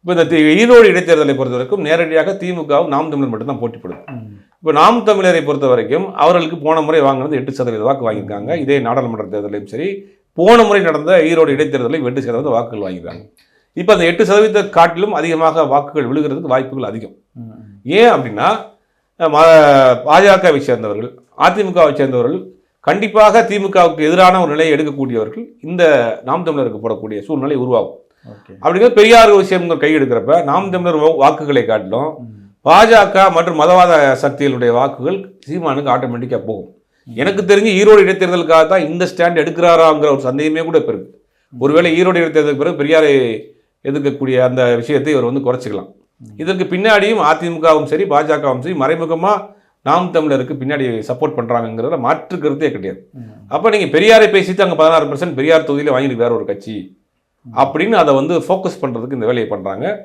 இப்போ இந்த ஈரோடு இடைத்தேர்தலை பொறுத்த வரைக்கும் நேரடியாக திமுகவும் நாம் தமிழர் மட்டும்தான் போட்டிப்படுது. இப்போ நாம் தமிழரை பொறுத்த வரைக்கும் அவர்களுக்கு போன முறை வாங்கினது 8% வாக்கு வாங்கியிருக்காங்க. இதே நாடாளுமன்ற தேர்தலையும் சரி, போன முறை நடந்த ஈரோடு இடைத்தேர்தலில் 8% வாக்குகள் வாங்கியிருக்காங்க. இப்போ அந்த 8% காட்டிலும் அதிகமாக வாக்குகள் விழுகிறதுக்கு வாய்ப்புகள் அதிகம். ஏன் அப்படின்னா பாஜகவை சேர்ந்தவர்கள், அதிமுகவை சேர்ந்தவர்கள் கண்டிப்பாக திமுகவுக்கு எதிரான ஒரு நிலையை எடுக்கக்கூடியவர்கள் இந்த நாம் தமிழருக்கு போடக்கூடிய சூழ்நிலை உருவாகும். அப்படிங்கிறது பெரியார் விஷயம் கையெடுக்கிறப்ப நாம் தமிழர் வாக்குகளை காட்டிலும் பாஜக மற்றும் மதவாத சக்திகளுடைய வாக்குகள் சீமானுக்கு ஆட்டோமேட்டிக்காக போகும். எனக்கு தெரிஞ்சு ஈரோடு இடைத்தேர்தலுக்காக தான் இந்த ஸ்டாண்ட் எடுக்கிறாராங்கிற ஒரு சந்தேகமே கூட இப்போ இருக்கு. ஒருவேளை ஈரோடு இடைத்தேர்தலுக்கு பிறகு பெரியாரை எதிர்க்கக்கூடிய அந்த விஷயத்தை இவர் குறைச்சிக்கலாம். இதற்கு பின்னாடியும் அதிமுகவும் சரி பாஜகவும் சரி மறைமுகமாக நாம் தமிழருக்கு பின்னாடி சப்போர்ட் பண்ணுறாங்கிறத மாற்று கருத்தே கிடையாது. அப்போ நீங்கள் பெரியாரை பேசிட்டு அங்கே 16% பெரியார் தொகுதியில் வாங்கிட்டு வேற ஒரு கட்சி அப்படின்னு அதை ஃபோக்கஸ் பண்ணுறதுக்கு இந்த வேலையை பண்ணுறாங்க.